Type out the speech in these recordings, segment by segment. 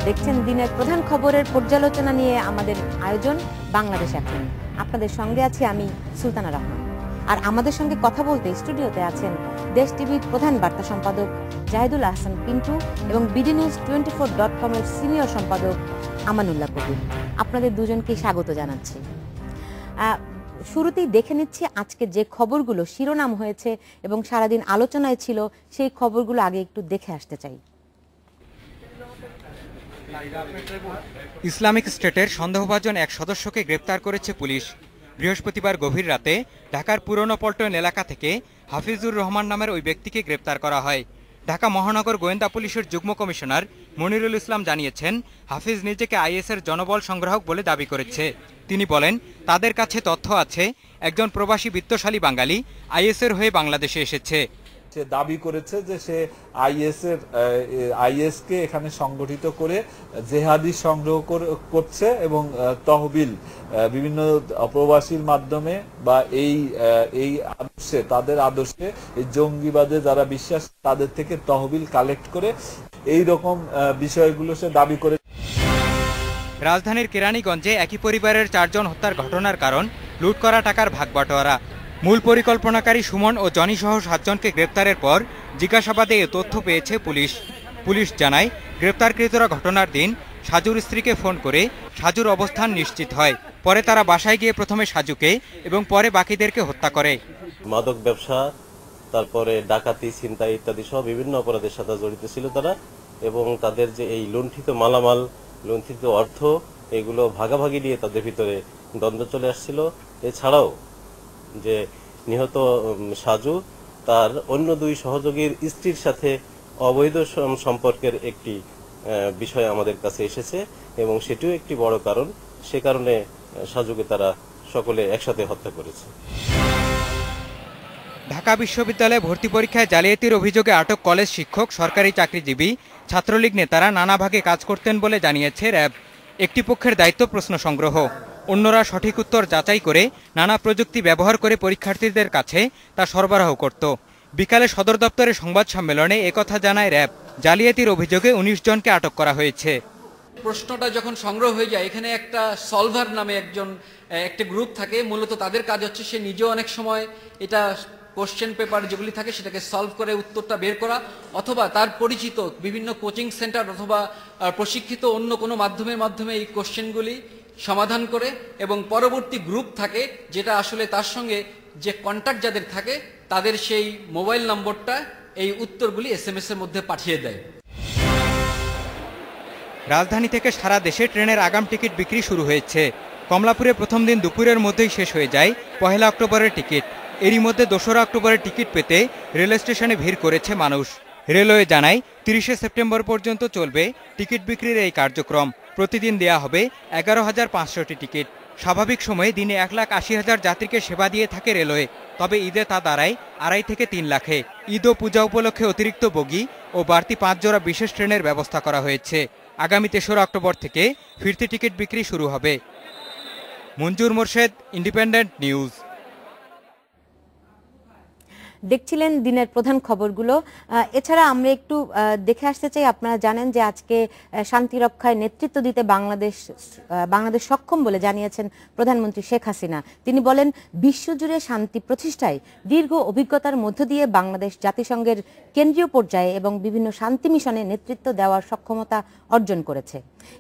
দেখছেন দিনের প্রধান খবরের পর্যালোচনা নিয়ে আমাদের আয়োজন বাংলাদেশ এখন। আপনাদের সঙ্গে আছি আমি সুলতানা রহমান। আর আমাদের সঙ্গে কথা বলতে স্টুডিওতে আছেন দেশ টিভির প্রধান বার্তা সম্পাদক জাহিদুল আহসান পিন্টু এবং bdnews24.com এর সিনিয়র সম্পাদক আমানুল্লাহ কবির। আপনাদের দুজনকে স্বাগত জানাচ্ছি। শুরুতেই দেখে নিচ্ছি আজকে যে খবরগুলো শিরোনাম হয়েছে এবং সারাদিন আলোচনায় ছিল, সেই খবরগুলো আগে একটু দেখে আসতে চাই। ইসলামিক স্টেটের সন্দেহভাজন এক সদস্যকে গ্রেপ্তার করেছে পুলিশ। বৃহস্পতিবার গভীর রাতে ঢাকার পুরনো পল্টন এলাকা থেকে হাফিজুর রহমান নামের ওই ব্যক্তিকে গ্রেপ্তার করা হয়। ঢাকা মহানগর গোয়েন্দা পুলিশের যুগ্ম কমিশনার মনিরুল ইসলাম জানিয়েছেন, হাফিজ নিজেকে আইএসের জনবল সংগ্রাহক বলে দাবি করেছে। তিনি বলেন, তাদের কাছে তথ্য আছে একজন প্রবাসী বিত্তশালী বাঙালি আইএসের হয়ে বাংলাদেশে এসেছে। সে দাবি করেছে যে সে আইএসকে এখানে সংগঠিত করে জেহাদি সংগ্রহ করছে এবং তহবিল বিভিন্ন প্রবাসীর মাধ্যমে বা এই আদর্শে, তাদের আদর্শে এই জঙ্গিবাদে যারা বিশ্বাস তাদের থেকে তহবিল কালেক্ট করে এই রকম বিষয়গুলো সে দাবি করে। রাজধানীর কেরানীগঞ্জে একই পরিবারের 4 জন হত্যার ঘটনার কারণ লুট করা টাকার ভাগবাটোয়ারা। মূল পরিকল্পনাকারী সুমন ও জনি সহ 7 জনকে গ্রেপ্তারের পর জিজ্ঞাসাবাদে এ তথ্য পেয়েছে পুলিশ। পুলিশ জানায়, গ্রেপ্তারকৃতরা ঘটনার দিন সাজুর স্ত্রীকে ফোন করে সাজুর অবস্থান নিশ্চিত হয়। পরে তারা বাসায় গিয়ে প্রথমে সাজুকে এবং পরে বাকিদেরকে হত্যা করে। মাদক ব্যবসা, তারপরে ডাকাতি, ছিনতাই ইত্যাদি সহ বিভিন্ন অপরাধের সাথে জড়িত ছিল তারা, এবং তাদের যে এই লুণ্ঠিত মালামাল, লুণ্ঠিত অর্থ, এগুলো ভাগাভাগি নিয়ে তাদের ভিতরে দ্বন্দ্ব চলে আসছিল। এছাড়াও যে নিহত সাজু তার অন্য 2 সহযোগীর স্ত্রীর সাথে অবৈধ সম্পর্কের একটি বিষয় আমাদের কাছে এসেছে এবং সেটিও একটি বড় কারণ। সে কারণে সাজুকে তারা সকলে একসাথে হত্যা করেছে। ঢাকা বিশ্ববিদ্যালয়ে ভর্তি পরীক্ষায় জালিয়াতির অভিযোগে আটক কলেজ শিক্ষক, সরকারি চাকরিজীবী, ছাত্রলীগ নেতারা নানা ভাগে কাজ করতেন বলে জানিয়েছে র্যাব। একটি পক্ষের দায়িত্ব প্রশ্ন সংগ্রহ, অন্যরা সঠিক উত্তর যাচাই করে নানা প্রযুক্তি ব্যবহার করে পরীক্ষার্থীদের কাছে তা সরবরাহ করত। বিকালে সদর দপ্তরে সংবাদ সম্মেলনে একথা জানায় র্যাব। জালিয়াতির অভিযোগে 19 জনকে আটক করা হয়েছে। প্রশ্নটা যখন সংগ্রহ হয়ে যায়, এখানে একটা সলভার নামে একটা গ্রুপ থাকে। মূলত তাদের কাজ হচ্ছে সে নিজেও অনেক সময় এটা কোশ্চেন পেপার যেগুলি থাকে সেটাকে সলভ করে উত্তরটা বের করা, অথবা তার পরিচিত বিভিন্ন কোচিং সেন্টার অথবা প্রশিক্ষিত অন্য কোনো মাধ্যমে এই কোশ্চেনগুলি সমাধান করে, এবং পরবর্তী গ্রুপ থাকে যেটা আসলে তার সঙ্গে যে কন্ট্যাক্ট যাদের থাকে তাদের সেই মোবাইল নম্বরটা এই উত্তরগুলি SMS এর মধ্যে পাঠিয়ে দেয়। রাজধানী থেকে সারা দেশে ট্রেনের আগাম টিকিট বিক্রি শুরু হয়েছে। কমলাপুরে প্রথম দিন দুপুরের মধ্যেই শেষ হয়ে যায় 1 অক্টোবরের টিকিট। এরই মধ্যে 2 অক্টোবরের টিকিট পেতে রেল স্টেশনে ভিড় করেছে মানুষ। রেলওয়ে জানায়, 30 সেপ্টেম্বর পর্যন্ত চলবে টিকিট বিক্রির এই কার্যক্রম। প্রতিদিন দেয়া হবে 11,500টি টিকিট। স্বাভাবিক সময়ে দিনে 1,80,000 যাত্রীকে সেবা দিয়ে থাকে রেলওয়ে। তবে ঈদে তা দাঁড়ায় 2.5 থেকে 3 লাখে। ঈদ ও পূজা উপলক্ষে অতিরিক্ত বগি ও বাড়তি 5 জোড়া বিশেষ ট্রেনের ব্যবস্থা করা হয়েছে। আগামী 3 অক্টোবর থেকে ফিরতি টিকিট বিক্রি শুরু হবে। মঞ্জুর মোর্শেদ, ইন্ডিপেন্ডেন্ট নিউজ। দেখছিলেন দিনের প্রধান খবরগুলো। এছাড়া আমরা একটু দেখে আসতে চাই, আপনারা জানেন যে আজকে শান্তি রক্ষায় নেতৃত্ব দিতে বাংলাদেশ সক্ষম বলে জানিয়েছেন প্রধানমন্ত্রী শেখ হাসিনা। তিনি বলেন, বিশ্বজুড়ে শান্তি প্রতিষ্ঠায় দীর্ঘ অভিজ্ঞতার মধ্য দিয়ে বাংলাদেশ জাতিসংঘের কেন্দ্রীয় পর্যায়ে এবং বিভিন্ন শান্তি মিশনে নেতৃত্ব দেওয়ার সক্ষমতা অর্জন করেছে।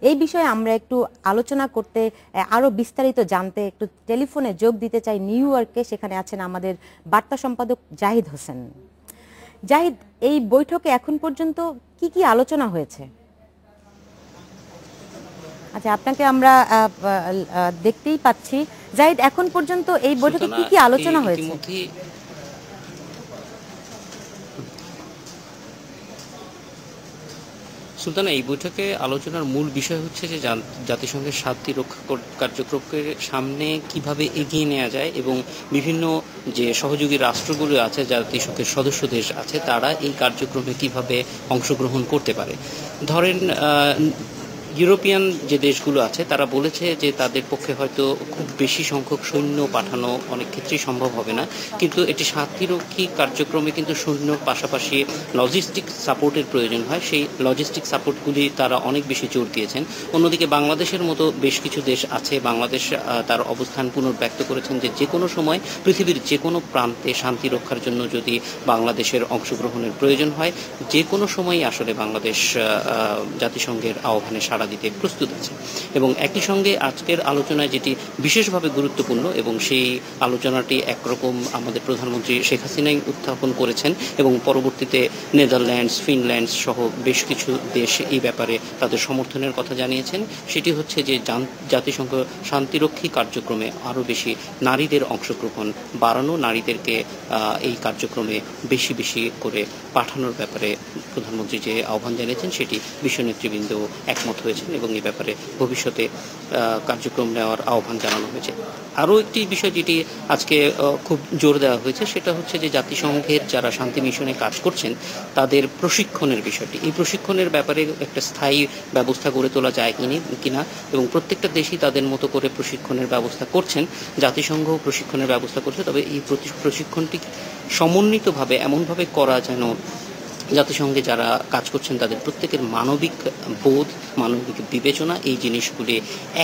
এই বিষয়ে আমরা একটু আলোচনা করতে, আরও বিস্তারিত জানতে একটু টেলিফোনে যোগ দিতে চাই নিউ ইয়র্কে। সেখানে আছেন আমাদের বার্তা সম্পাদক জাহিদ হোসেন। জাহিদ, এই বৈঠকে এখন পর্যন্ত কি কি আলোচনা হয়েছে? আচ্ছা, আপনাকে আমরা দেখতেই পাচ্ছি। জাহিদ, এখন পর্যন্ত এই বৈঠকে কি কি আলোচনা হয়েছে? সুলতানা, এই বৈঠকে আলোচনার মূল বিষয় হচ্ছে যে জাতিসংঘের শান্তি রক্ষা কার্যক্রমকে সামনে কিভাবে এগিয়ে নেওয়া যায় এবং বিভিন্ন যে সহযোগী রাষ্ট্রগুলো আছে, জাতিসংঘের সদস্য দেশ আছে, তারা এই কার্যক্রমে কিভাবে অংশগ্রহণ করতে পারে। ধরেন ইউরোপিয়ান যে দেশগুলো আছে তারা বলেছে যে তাদের পক্ষে হয়তো খুব বেশি সংখ্যক সৈন্য পাঠানো অনেক ক্ষেত্রেই সম্ভব হবে না, কিন্তু এটি শান্তিরক্ষী কার্যক্রমে কিন্তু সৈন্যর পাশাপাশি লজিস্টিক সাপোর্টের প্রয়োজন হয়। সেই লজিস্টিক সাপোর্টগুলি তারা অনেক বেশি জোর দিয়েছেন। অন্যদিকে বাংলাদেশের মতো বেশ কিছু দেশ আছে, বাংলাদেশ তার অবস্থান পুনর্ব্যক্ত করেছেন যে যে কোনো সময় পৃথিবীর যে কোনো প্রান্তে শান্তি রক্ষার জন্য যদি বাংলাদেশের অংশগ্রহণের প্রয়োজন হয়, যে কোনো সময়ই আসলে বাংলাদেশ জাতিসংঘের আহ্বানে সাড়া দিতে প্রস্তুত আছে। এবং একই সঙ্গে আজকের আলোচনায় যেটি বিশেষভাবে গুরুত্বপূর্ণ, এবং সেই আলোচনাটি একরকম আমাদের প্রধানমন্ত্রী শেখ হাসিনাই উত্থাপন করেছেন এবং পরবর্তীতে নেদারল্যান্ডস, ফিনল্যান্ড সহ বেশ কিছু দেশ এই ব্যাপারে তাদের সমর্থনের কথা জানিয়েছেন, সেটি হচ্ছে যে জাতিসংঘ শান্তিরক্ষী কার্যক্রমে আরও বেশি নারীদের অংশগ্রহণ বাড়ানো, নারীদেরকে এই কার্যক্রমে বেশি বেশি করে পাঠানোর ব্যাপারে প্রধানমন্ত্রী যে আহ্বান জানিয়েছেন সেটি বিশ্ব নেতৃবৃন্দ একমত হয়েছেন এবং এই ব্যাপারে ভবিষ্যতে কার্যক্রম নেওয়ার আহ্বান জানানো হয়েছে। আরও একটি বিষয় যেটি আজকে খুব জোর দেওয়া হয়েছে সেটা হচ্ছে যে জাতিসংঘের যারা শান্তি মিশনে কাজ করছেন তাদের প্রশিক্ষণের বিষয়টি। এই প্রশিক্ষণের ব্যাপারে একটা স্থায়ী ব্যবস্থা গড়ে তোলা যায় কিনা, এবং প্রত্যেকটা দেশই তাদের মতো করে প্রশিক্ষণের ব্যবস্থা করছেন, জাতিসংঘ প্রশিক্ষণের ব্যবস্থা করছে। তবে এই প্রশিক্ষণটি সমন্বিতভাবে এমনভাবে করা যেন জাতিসংঘে যারা কাজ করছেন তাদের প্রত্যেকের মানবিক বোধ, মানবিক বিবেচনা এই জিনিসগুলি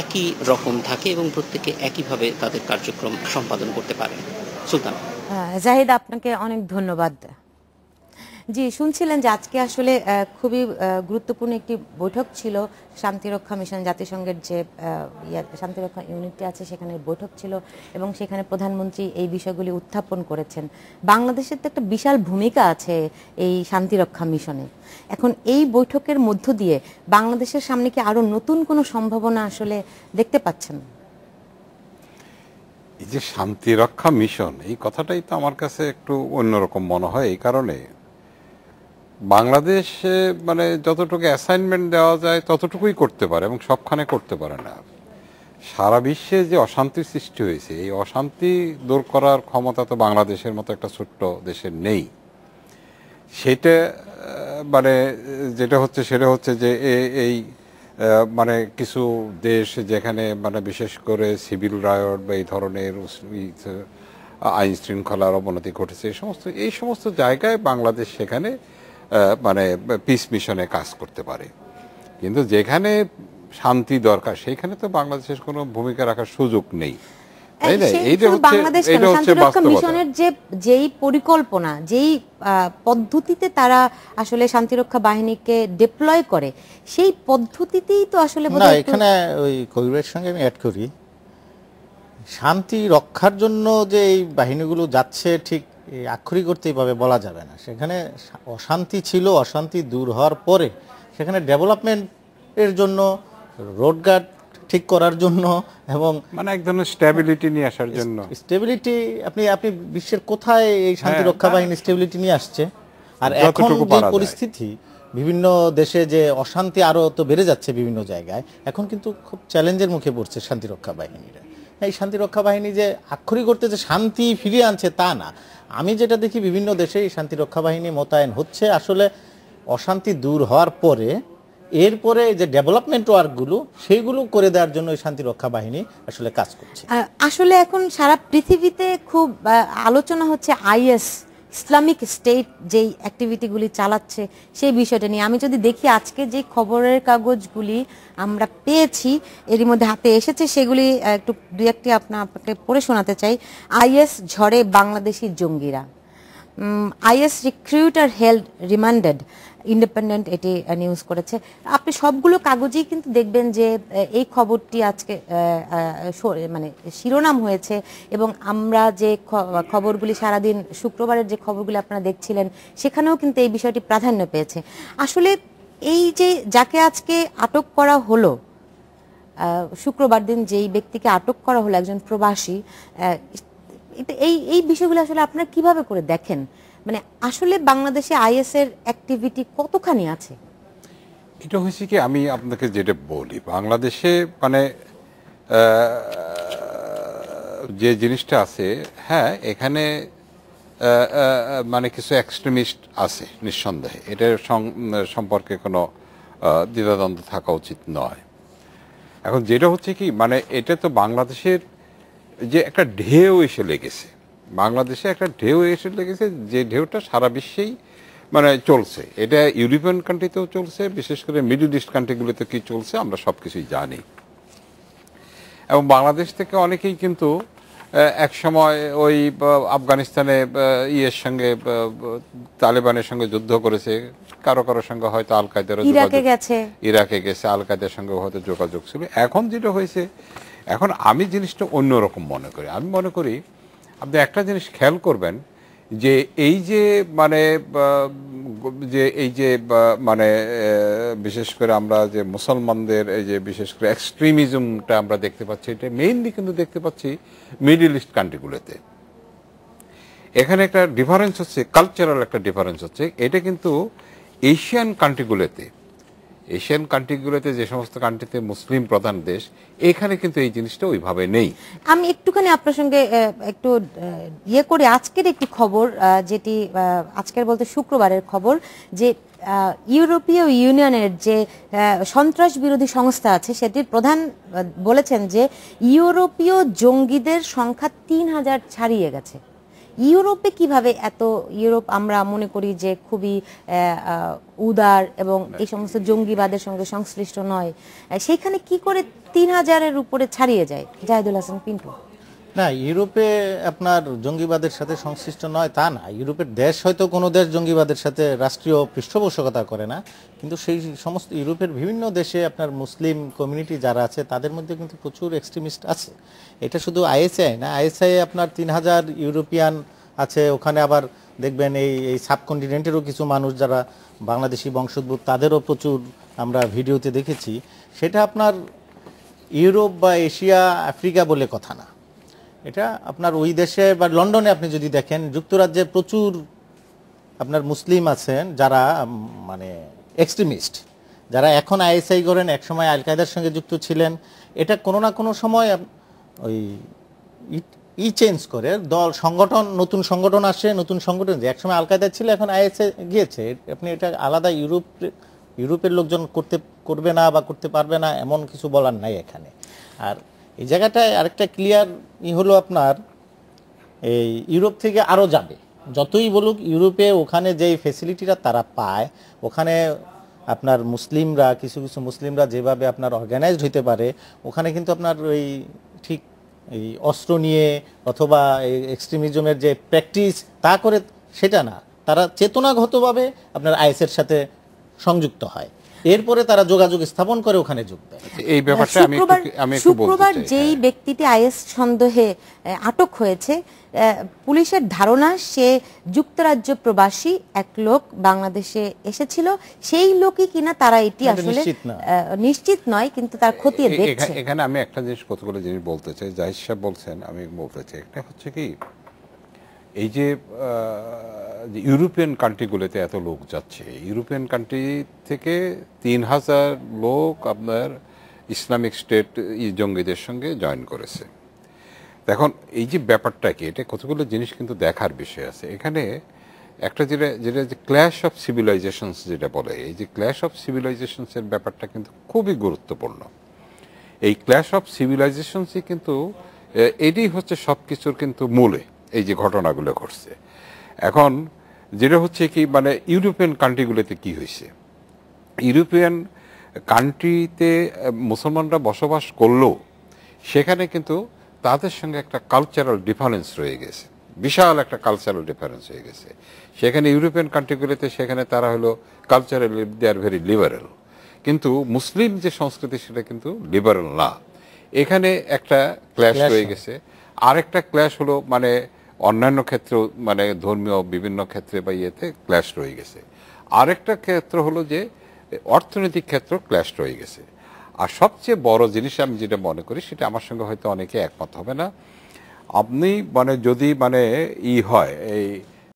একই রকম থাকে এবং প্রত্যেকে একইভাবে তাদের কার্যক্রম সম্পাদন করতে পারে। সুলতান। জাহিদ, আপনাকে অনেক ধন্যবাদ। জি, শুনছিলেন যে আজকে আসলে খুবই গুরুত্বপূর্ণ একটি বৈঠক ছিল শান্তিরক্ষা মিশন, জাতিসংঘের যে শান্তিরক্ষা ইউনিটটি আছে সেখানে বৈঠক ছিল এবং সেখানে প্রধানমন্ত্রী এই বিষয়গুলি উত্থাপন করেছেন। বাংলাদেশের তো একটা বিশাল ভূমিকা আছে এই শান্তিরক্ষা মিশনে। এখন এই বৈঠকের মধ্য দিয়ে বাংলাদেশের সামনে কি আরো নতুন কোনো সম্ভাবনা আসলে দেখতে পাচ্ছেন? এই যে শান্তিরক্ষা মিশন, এই কথাটাই তো আমার কাছে একটু অন্যরকম মনে হয়। এই কারণে বাংলাদেশে মানে যতটুকু অ্যাসাইনমেন্ট দেওয়া যায় ততটুকুই করতে পারে এবং সবখানে করতে পারে না। সারা বিশ্বে যে অশান্তির সৃষ্টি হয়েছে, এই অশান্তি দূর করার ক্ষমতা তো বাংলাদেশের মতো একটা ছোট্ট দেশের নেই। সেটা মানে যেটা হচ্ছে সেটা হচ্ছে যে এই মানে কিছু দেশ যেখানে মানে বিশেষ করে সিভিল রায়ট বা এই ধরনের আইন শৃঙ্খলার অবনতি ঘটেছে, এই সমস্ত জায়গায় বাংলাদেশ সেখানে মানে পিস মিশনে কাজ করতে পারে। কিন্তু যেখানে শান্তি দরকার সেখানে তো বাংলাদেশের কোনো ভূমিকা রাখার সুযোগ নেই, তাই না? এইটা হচ্ছে মিশনের যেই পরিকল্পনা, যেই পদ্ধতিতে তারা আসলে শান্তিরক্ষা বাহিনীকে ডিপ্লয় করে, সেই পদ্ধতিতেই তো আসলে না, এখানে ওই কবিরের সঙ্গে আমি অ্যাড করি, শান্তি রক্ষার জন্য যে এই বাহিনীগুলো যাচ্ছে ঠিক আক্ষরিক করতেই বলা যাবে না। সেখানে অশান্তি ছিল, অশান্তি দূর হওয়ার পরে সেখানে ডেভেলপমেন্টের জন্য, রোডঘাট ঠিক করার জন্য এবং মানে এক ধরনের স্টেবিলিটি নিয়ে আসার জন্য। স্টেবিলিটি আপনি বিশ্বের কোথায় এই শান্তি রক্ষা বাহিনী স্টেবিলিটি নিয়ে আসছে? আর এখন যে পরিস্থিতি, বিভিন্ন দেশে যে অশান্তি আরো তো বেড়ে যাচ্ছে বিভিন্ন জায়গায়, এখন কিন্তু খুব চ্যালেঞ্জের মুখে পড়ছে শান্তি রক্ষা বাহিনীরা। এই শান্তি রক্ষা বাহিনী যে আক্ষরিক করতে যে শান্তি ফিরিয়ে আনছে তা না। আমি যেটা দেখি বিভিন্ন দেশে এই শান্তি রক্ষা বাহিনী মোতায়েন হচ্ছে আসলে অশান্তি দূর হওয়ার পরে এরপরে যে ডেভেলপমেন্ট ওয়ার্কগুলো সেইগুলো করে দেওয়ার জন্য এই শান্তি রক্ষা বাহিনী আসলে কাজ করছে। আসলে এখন সারা পৃথিবীতে খুব আলোচনা হচ্ছে আইএস, ইসলামিক স্টেট যেই অ্যাক্টিভিটিগুলি চালাচ্ছে সেই বিষয়টা নিয়ে। আমি যদি দেখি আজকে যে খবরের কাগজগুলি আমরা পেয়েছি, এরই মধ্যে হাতে এসেছে, সেগুলি একটু দুই একটি আপনাকে পড়ে শোনাতে চাই। আইএস ঝড়ে বাংলাদেশি জঙ্গিরা, আইএস রিক্রুটার হেল্ড রিমান্ডেড, ইন্ডিপেন্ডেন্ট এটি নিউজ করেছে। আপনি সবগুলো কাগজেই কিন্তু দেখবেন যে এই খবরটি আজকে মানে শিরোনাম হয়েছে, এবং আমরা যে খবরগুলি সারাদিন শুক্রবারের যে খবরগুলি আপনারা দেখছিলেন সেখানেও কিন্তু এই বিষয়টি প্রাধান্য পেয়েছে। আসলে এই যে যাকে আজকে আটক করা হলো, শুক্রবার দিন যেই ব্যক্তিকে আটক করা হলো, একজন প্রবাসী, এই বিষয়গুলো আসলে আপনারা কিভাবে করে দেখেন? মানে আসলে বাংলাদেশে আইএস এর অ্যাক্টিভিটি কতখানি আছে? এটা হয়েছে কি, আমি আপনাকে যেটা বলি, বাংলাদেশে মানে যে জিনিসটা আছে, হ্যাঁ এখানে মানে কিছু এক্সট্রিমিস্ট আছে নিঃসন্দেহে, এটার সম্পর্কে কোনো দ্বিধাদ্বন্দ্ব থাকা উচিত নয়। এখন যেটা হচ্ছে কি মানে এটা তো বাংলাদেশের যে একটা ঢেউ এসে লেগেছে, বাংলাদেশে একটা ঢেউ এসে লেগেছে, যে ঢেউটা সারা বিশ্বেই মানে চলছে। এটা ইউরোপিয়ান কান্ট্রিতেও চলছে, বিশেষ করে মিডল ইস্ট কান্ট্রিগুলোতে কি চলছে আমরা সব কিছুই জানি। এবং বাংলাদেশ থেকে অনেকেই কিন্তু এক সময় ওই আফগানিস্তানে ইয়ের সঙ্গে তালেবানের সঙ্গে যুদ্ধ করেছে, কারো কারো সঙ্গে হয়তো আল কায়দার ইরাকে গেছে, আল কায়দার সঙ্গে হয়তো যোগাযোগ ছিল। এখন যেটা হয়েছে, এখন আমি জিনিসটা অন্যরকম মনে করি। আমি মনে করি আপনি একটা জিনিস খেয়াল করবেন যে এই যে মানে মানে বিশেষ করে আমরা যে মুসলমানদের এই যে বিশেষ করে এক্সট্রিমিজমটা আমরা দেখতে পাচ্ছি, এটা মেইনলি কিন্তু দেখতে পাচ্ছি মিডল ইস্ট কান্ট্রিগুলোতে। এখানে একটা ডিফারেন্স হচ্ছে, কালচারাল একটা ডিফারেন্স হচ্ছে। এটা কিন্তু এশিয়ান কান্ট্রিগুলোতে যে সমস্ত কান্ট্রিতে মুসলিম প্রধান দেশ, এখানে কিন্তু এই জিনিসটা ওইভাবে নেই। আমি একটুখানি আপনার সঙ্গে একটু ইয়ে করে আজকের একটি খবর, যেটি আজকের বলতে শুক্রবারের খবর, যে ইউরোপীয় ইউনিয়নের যে সন্ত্রাস বিরোধী সংস্থা আছে সেটির প্রধান বলেছেন যে ইউরোপীয় জঙ্গিদের সংখ্যা ৩,০০০ ছাড়িয়ে গেছে। ইউরোপে কিভাবে এত, ইউরোপ আমরা মনে করি যে খুবই উদার এবং এই সমস্ত জঙ্গিবাদের সঙ্গে সংশ্লিষ্ট নয়, সেইখানে কি করে ৩,০০০-এর উপরে ছাড়িয়ে যায়? জাহিদুল হাসান পিন্টু। না, ইউরোপে আপনার জঙ্গিবাদের সাথে সংশ্লিষ্ট নয় তা না। ইউরোপের দেশ হয়তো কোনো দেশ জঙ্গিবাদের সাথে রাষ্ট্রীয় পৃষ্ঠপোষকতা করে না, কিন্তু সেই সমস্ত ইউরোপের বিভিন্ন দেশে আপনার মুসলিম কমিউনিটি যারা আছে তাদের মধ্যে কিন্তু প্রচুর এক্সট্রিমিস্ট আছে। এটা শুধু আইএসআই না, আইএসআই আপনার ৩,০০০ ইউরোপিয়ান আছে। ওখানে আবার দেখবেন এই সাবকন্টিনেন্টেরও কিছু মানুষ যারা বাংলাদেশি বংশোদ্ভূত, তাদেরও প্রচুর আমরা ভিডিওতে দেখেছি। সেটা আপনার ইউরোপ বা এশিয়া আফ্রিকা বলে কথা না, এটা আপনার ওই দেশে বা লন্ডনে আপনি যদি দেখেন, যুক্তরাজ্যে প্রচুর আপনার মুসলিম আছেন যারা মানে এক্সট্রিমিস্ট, যারা এখন আইএসআই করেন, একসময় আল কায়দার সঙ্গে যুক্ত ছিলেন। এটা কোনো না কোনো সময় ওই চেঞ্জ করে দল, সংগঠন, নতুন সংগঠন আসে, নতুন সংগঠন যে একসময় আল কায়দা ছিল এখন আইএসআই গিয়েছে। আপনি এটা আলাদা ইউরোপের লোকজন করবে না বা করতে পারবে না এমন কিছু বলার নাই এখানে। আর এই জায়গাটায় আরেকটা ক্লিয়ার হলো আপনার এই ইউরোপ থেকে আরও যাবে, যতই বলুক ইউরোপে ওখানে যেই ফেসিলিটিটা তারা পায়, ওখানে আপনার মুসলিমরা, কিছু কিছু মুসলিমরা যেভাবে আপনার অর্গানাইজড হইতে পারে, ওখানে কিন্তু আপনার ওই ঠিক এই অস্ত্র নিয়ে অথবা এই এক্সট্রিমিজমের যে প্র্যাকটিস তা করে সেটা না, তারা চেতনাগতভাবে আপনার আইএসের সাথে সংযুক্ত হয়, এরপরে তারা যোগাযোগ স্থাপন করে ওখানে যোগ দেয়। এই ব্যাপারটা আমি শুক্রবার যেই ব্যক্তিটি আইএস সন্দেহে আটক হয়েছে, পুলিশের ধারণা সে যুক্তরাজ্য প্রবাসী এক লোক বাংলাদেশে এসেছিল, সেই লোকই কিনা তারা এটি আসলে নিশ্চিত নয়, কিন্তু তার খতিয়ে দেখছে। এখানে আমি একটা জিনিস, কতগুলো জিনিস বলতে চাই। জাহিদ সাহেব বলছেন, আমি বলতে চাই, একটা হচ্ছে কি এই যে ইউরোপিয়ান কান্ট্রিগুলোতে এত লোক যাচ্ছে, ইউরোপিয়ান কান্ট্রি থেকে ৩,০০০ লোক আপনার ইসলামিক স্টেট জঙ্গিদের সঙ্গে জয়েন করেছে। এখন এই যে ব্যাপারটা কি, এটা কতগুলো জিনিস কিন্তু দেখার বিষয় আছে এখানে। একটা যেটা ক্ল্যাশ অফ সিভিলাইজেশনস যেটা বলে, এই যে ক্ল্যাশ অফ সিভিলাইজেশনসের ব্যাপারটা কিন্তু খুবই গুরুত্বপূর্ণ। এই ক্ল্যাশ অফ সিভিলাইজেশনসই কিন্তু এটাই হচ্ছে সব কিছুর কিন্তু মূলে এই যে ঘটনাগুলো ঘটছে। এখন যেটা হচ্ছে কি মানে ইউরোপিয়ান কান্ট্রিগুলোতে কি হয়েছে, ইউরোপিয়ান কান্ট্রিতে মুসলমানরা বসবাস করলেও সেখানে কিন্তু তাদের সঙ্গে একটা কালচারাল ডিফারেন্স রয়ে গেছে, বিশাল একটা কালচারাল ডিফারেন্স হয়ে গেছে। সেখানে ইউরোপিয়ান কান্ট্রিগুলোতে সেখানে তারা হলো culturally they are very liberal, কিন্তু মুসলিম যে সংস্কৃতি সেটা কিন্তু লিবারেল না। এখানে একটা ক্ল্যাশ হয়ে গেছে। আরেকটা ক্ল্যাশ হলো মানে অন্যান্য ক্ষেত্রেও মানে ধর্মীয় বিভিন্ন ক্ষেত্রে বা ইয়েতে ক্ল্যাশ রয়ে গেছে। আরেকটা ক্ষেত্র হলো যে অর্থনৈতিক ক্ষেত্র ক্ল্যাশ রয়ে গেছে। আর সবচেয়ে বড় জিনিস আমি যেটা মনে করি, সেটা আমার সঙ্গে হয়তো অনেকে একমত হবে না, আপনি মানে যদি মানে হয় এই